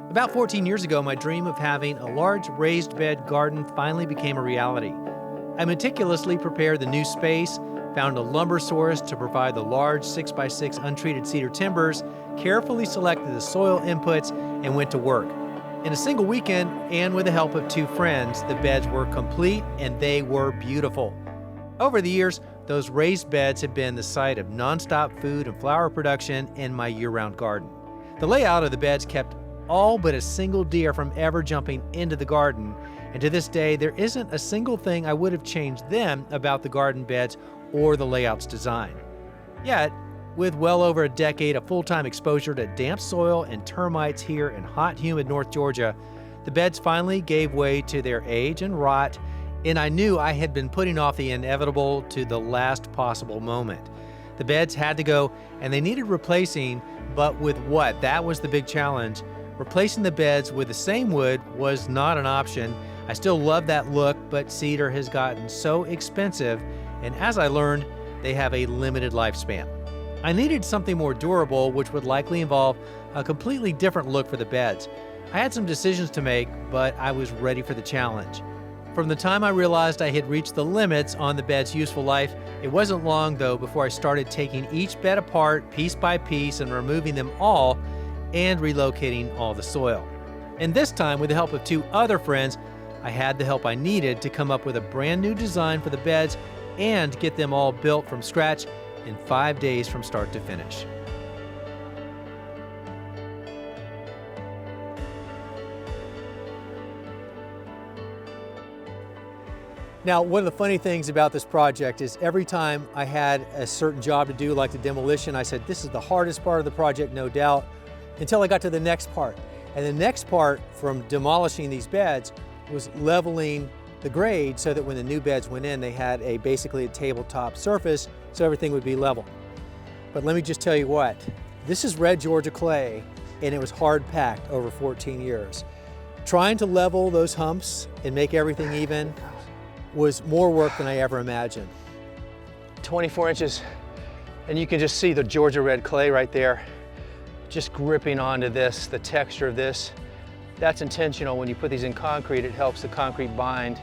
About 14 years ago, my dream of having a large raised bed garden finally became a reality. I meticulously prepared the new space, found a lumber source to provide the large 6x6 untreated cedar timbers, carefully selected the soil inputs, and went to work. In a single weekend, and with the help of 2 friends, the beds were complete and they were beautiful. Over the years, those raised beds have been the site of nonstop food and flower production in my year-round garden. The layout of the beds kept all but a single deer from ever jumping into the garden, and to this day, there isn't a single thing I would have changed then about the garden beds or the layout's design. Yet, with well over a decade of full-time exposure to damp soil and termites here in hot, humid North Georgia, the beds finally gave way to their age and rot, and I knew I had been putting off the inevitable to the last possible moment. The beds had to go, and they needed replacing, but with what? That was the big challenge. Replacing the beds with the same wood was not an option. I still love that look, but cedar has gotten so expensive, and as I learned, they have a limited lifespan. I needed something more durable, which would likely involve a completely different look for the beds. I had some decisions to make, but I was ready for the challenge. From the time I realized I had reached the limits on the bed's useful life, it wasn't long though before I started taking each bed apart piece by piece and removing them all and relocating all the soil. And this time, with the help of 2 other friends, I had the help I needed to come up with a brand new design for the beds and get them all built from scratch in 5 days from start to finish. Now, one of the funny things about this project is every time I had a certain job to do, like the demolition, I said, this is the hardest part of the project, no doubt, until I got to the next part. And the next part from demolishing these beds was leveling the grade so that when the new beds went in, they had basically a tabletop surface so everything would be level. But let me just tell you what, this is red Georgia clay and it was hard packed over 14 years. Trying to level those humps and make everything even was more work than I ever imagined. 24 inches, and you can just see the Georgia red clay right there, just gripping onto this, the texture of this. That's intentional. When you put these in concrete, it helps the concrete bind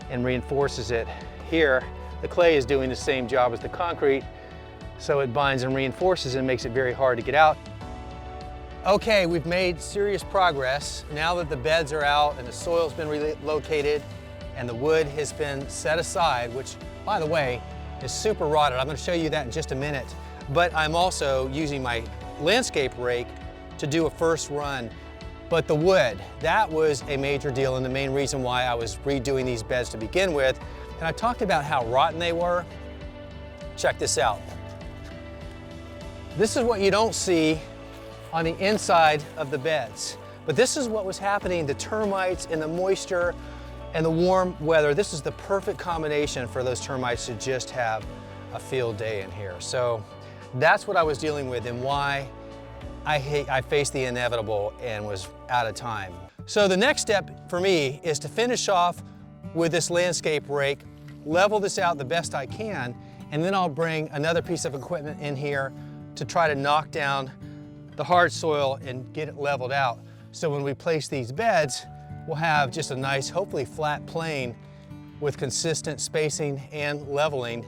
and reinforces it. Here, the clay is doing the same job as the concrete, so it binds and reinforces and makes it very hard to get out. Okay, we've made serious progress. Now that the beds are out and the soil's been relocated and the wood has been set aside, which, by the way, is super rotted. I'm going to show you that in just a minute. But I'm also using my landscape rake to do a first run. But the wood, that was a major deal and the main reason why I was redoing these beds to begin with. And I talked about how rotten they were. Check this out. This is what you don't see on the inside of the beds. But this is what was happening, the termites and the moisture and the warm weather. This is the perfect combination for those termites to just have a field day in here. So that's what I was dealing with and why I faced the inevitable and was out of time. So the next step for me is to finish off with this landscape rake, level this out the best I can, and then I'll bring another piece of equipment in here to try to knock down the hard soil and get it leveled out. So when we place these beds, we'll have just a nice, hopefully flat plane with consistent spacing and leveling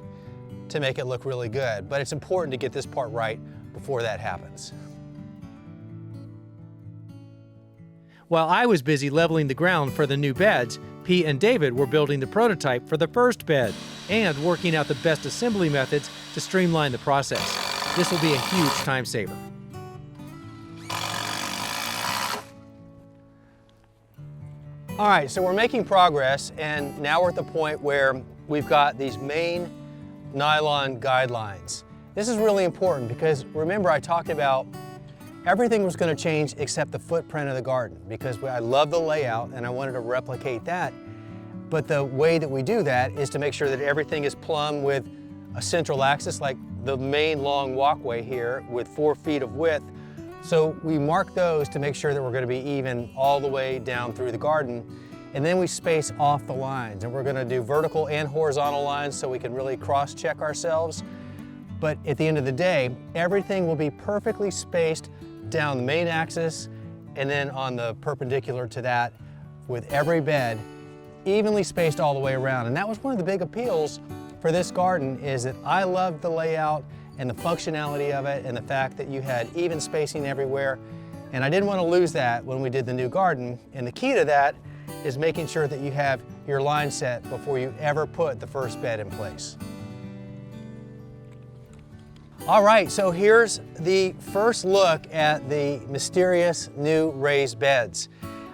to make it look really good. But it's important to get this part right before that happens. While I was busy leveling the ground for the new beds, Pete and David were building the prototype for the first bed and working out the best assembly methods to streamline the process. This will be a huge time saver. All right, so we're making progress, and now we're at the point where we've got these main nylon guidelines. This is really important because remember I talked about everything was going to change except the footprint of the garden because I love the layout and I wanted to replicate that. But the way that we do that is to make sure that everything is plumb with a central axis, like the main long walkway here with 4 feet of width. So we mark those to make sure that we're going to be even all the way down through the garden. And then we space off the lines, and we're going to do vertical and horizontal lines so we can really cross-check ourselves. But at the end of the day, everything will be perfectly spaced down the main axis and then on the perpendicular to that with every bed evenly spaced all the way around. And that was one of the big appeals for this garden, is that I loved the layout and the functionality of it and the fact that you had even spacing everywhere. And I didn't want to lose that when we did the new garden. And the key to that is making sure that you have your line set before you ever put the first bed in place. All right, so here's the first look at the mysterious new raised beds.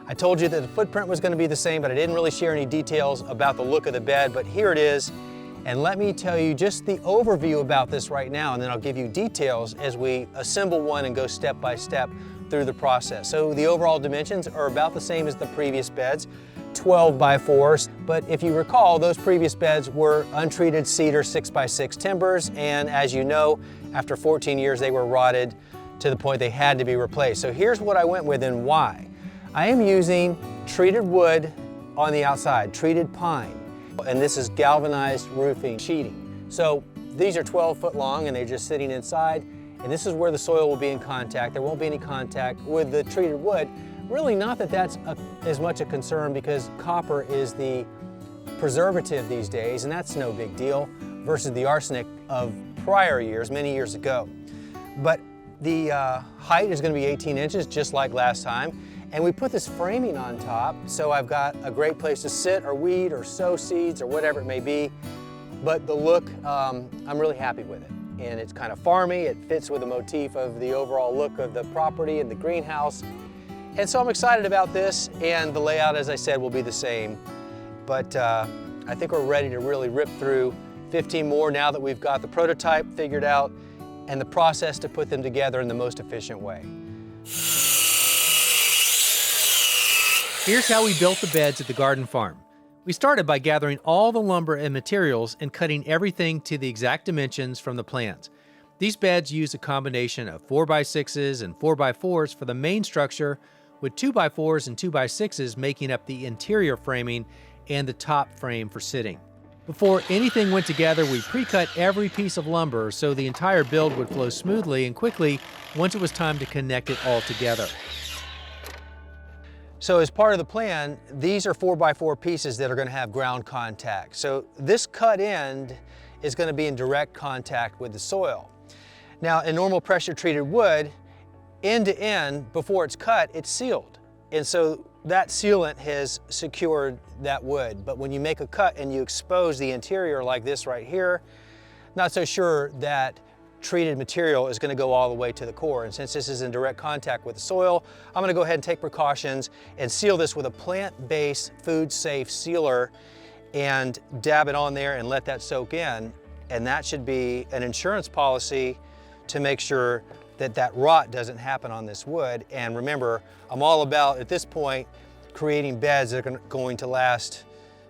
I told you that the footprint was going to be the same, but I didn't really share any details about the look of the bed, but here it is. And let me tell you just the overview about this right now, and then I'll give you details as we assemble one and go step by step through the process. So the overall dimensions are about the same as the previous beds, 12 by 4s, but if you recall, those previous beds were untreated cedar 6x6 timbers, and as you know, after 14 years they were rotted to the point they had to be replaced. So here's what I went with and why. I am using treated wood on the outside, treated pine, and this is galvanized roofing sheeting. So these are 12 foot long and they're just sitting inside, and this is where the soil will be in contact. There won't be any contact with the treated wood. Really not that that's as much a concern, because copper is the preservative these days, and that's no big deal versus the arsenic of prior years, many years ago. But the height is going to be 18 inches, just like last time. And we put this framing on top, so I've got a great place to sit or weed or sow seeds or whatever it may be. But the look, I'm really happy with it. And it's kind of farmy, it fits with the motif of the overall look of the property and the greenhouse. And so I'm excited about this, and the layout, as I said, will be the same. But I think we're ready to really rip through 15 more now that we've got the prototype figured out and the process to put them together in the most efficient way. Here's how we built the beds at the garden farm. We started by gathering all the lumber and materials and cutting everything to the exact dimensions from the plans. These beds use a combination of 4x6s and 4x4s for the main structure, with 2x4s and 2x6s making up the interior framing and the top frame for sitting. Before anything went together, we pre-cut every piece of lumber so the entire build would flow smoothly and quickly once it was time to connect it all together. So as part of the plan, these are 4x4 pieces that are going to have ground contact. So this cut end is going to be in direct contact with the soil. Now, in normal pressure treated wood, end to end, before it's cut, it's sealed. And so that sealant has secured that wood. But when you make a cut and you expose the interior like this right here, not so sure that treated material is going to go all the way to the core. And since this is in direct contact with the soil, I'm going to go ahead and take precautions and seal this with a plant-based, food-safe sealer and dab it on there and let that soak in. And that should be an insurance policy to make sure that that rot doesn't happen on this wood. And remember, I'm all about, at this point, creating beds that are going to last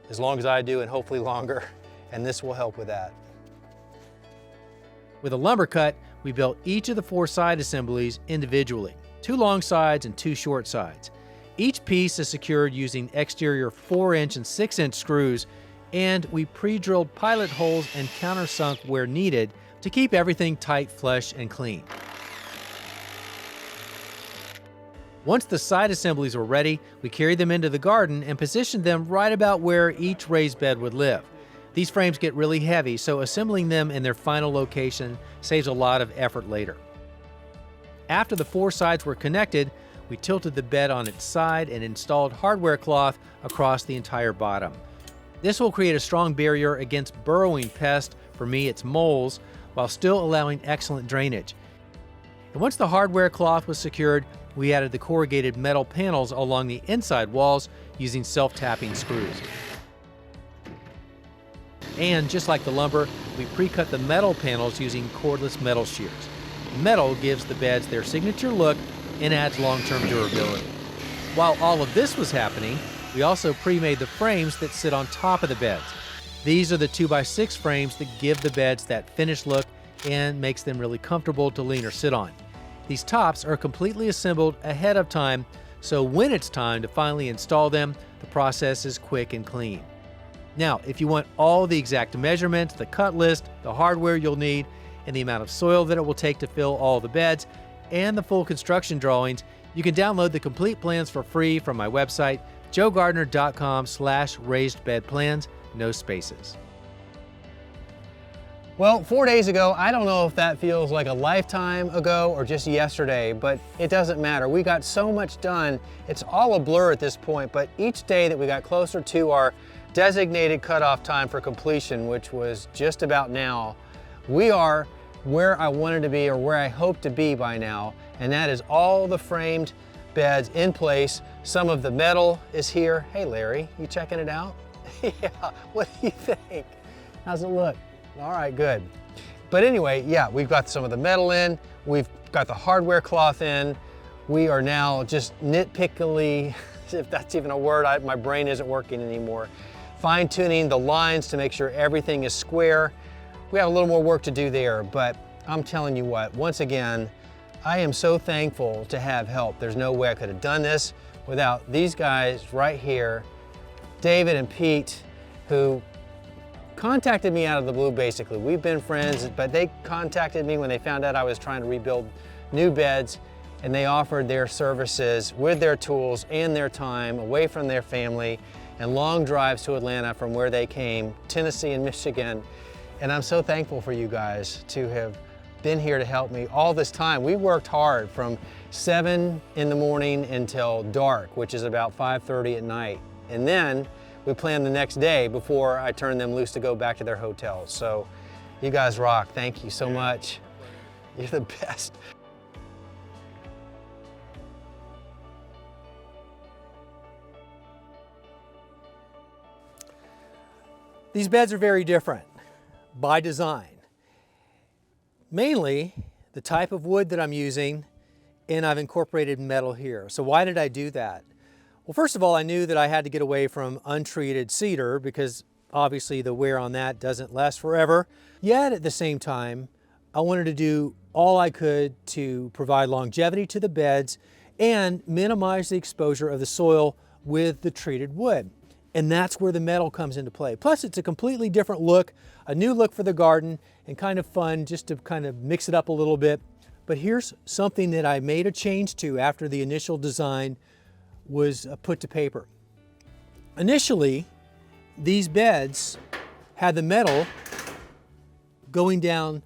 as long as I do and hopefully longer. And this will help with that. With a lumber cut, we built each of the 4 side assemblies individually, 2 long sides and 2 short sides. Each piece is secured using exterior 4-inch and 6-inch screws, and we pre-drilled pilot holes and countersunk where needed to keep everything tight, flush, and clean. Once the side assemblies were ready, we carried them into the garden and positioned them right about where each raised bed would live. These frames get really heavy, so assembling them in their final location saves a lot of effort later. After the 4 sides were connected, we tilted the bed on its side and installed hardware cloth across the entire bottom. This will create a strong barrier against burrowing pests, for me it's moles, while still allowing excellent drainage. And once the hardware cloth was secured, we added the corrugated metal panels along the inside walls using self-tapping screws. And just like the lumber, we pre-cut the metal panels using cordless metal shears. Metal gives the beds their signature look and adds long-term durability. While all of this was happening, we also pre-made the frames that sit on top of the beds. These are the 2x6 frames that give the beds that finished look and makes them really comfortable to lean or sit on. These tops are completely assembled ahead of time, so when it's time to finally install them, the process is quick and clean. Now, if you want all the exact measurements, the cut list, the hardware you'll need, and the amount of soil that it will take to fill all the beds, and the full construction drawings, You can download the complete plans for free from my website, joegardener.com/raisedbedplans, no spaces. Well, 4 days ago, I don't know if that feels like a lifetime ago or just yesterday, but it doesn't matter. We got so much done. It's all a blur at this point, but each day that we got closer to our designated cutoff time for completion, which was just about now, we are where I wanted to be, or where I hope to be by now, and that is all the framed beds in place. Some of the metal is here. Hey Larry, you checking it out? Yeah, what do you think? How's it look? All right, good. But anyway, yeah, we've got some of the metal in, we've got the hardware cloth in. We are now just nitpickily, if that's even a word, my brain isn't working anymore, fine-tuning the lines to make sure everything is square. We have a little more work to do there, but I'm telling you what, once again, I am so thankful to have help. There's no way I could have done this without these guys right here, David and Pete, who contacted me out of the blue basically. We've been friends, but they contacted me when they found out I was trying to rebuild new beds, and they offered their services with their tools and their time away from their family and long drives to Atlanta from where they came, Tennessee and Michigan. And I'm so thankful for you guys to have been here to help me all this time. We worked hard from 7 in the morning until dark, which is about 5:30 at night. And then we planned the next day before I turned them loose to go back to their hotels. So you guys rock. Thank you so much. You're the best. These beds are very different by design. Mainly the type of wood that I'm using, and I've incorporated metal here. So why did I do that? Well, first of all, I knew that I had to get away from untreated cedar because obviously the wear on that doesn't last forever. Yet at the same time, I wanted to do all I could to provide longevity to the beds and minimize the exposure of the soil with the treated wood. And that's where the metal comes into play. Plus, it's a completely different look, a new look for the garden, and kind of fun just to kind of mix it up a little bit. But here's something that I made a change to after the initial design was put to paper. Initially, these beds had the metal going down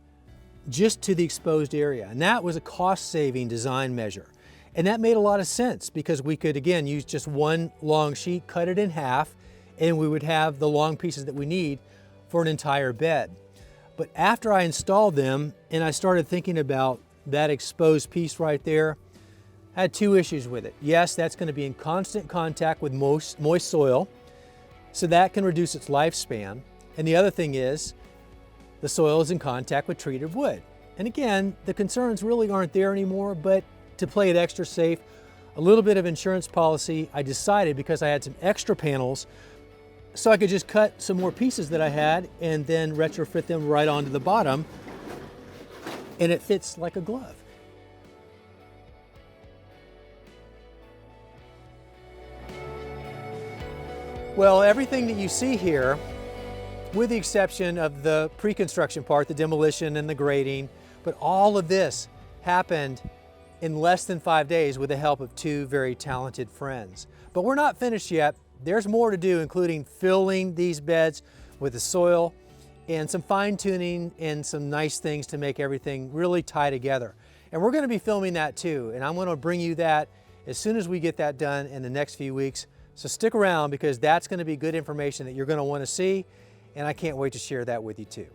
just to the exposed area, and that was a cost-saving design measure. And that made a lot of sense because we could, again, use just one long sheet, cut it in half, and we would have the long pieces that we need for an entire bed. But after I installed them and I started thinking about that exposed piece right there, I had two issues with it. Yes, that's going to be in constant contact with moist soil, so that can reduce its lifespan. And the other thing is, the soil is in contact with treated wood. And again, the concerns really aren't there anymore, but to play it extra safe, a little bit of insurance policy, I decided, because I had some extra panels, so I could just cut some more pieces that I had and then retrofit them right onto the bottom, and it fits like a glove. Well, everything that you see here, with the exception of the pre-construction part, the demolition and the grading, but all of this happened in less than 5 days with the help of two very talented friends. But we're not finished yet. There's more to do, including filling these beds with the soil and some fine tuning and some nice things to make everything really tie together. And we're going to be filming that too. And I'm going to bring you that as soon as we get that done in the next few weeks. So stick around because that's going to be good information that you're going to want to see. And I can't wait to share that with you too.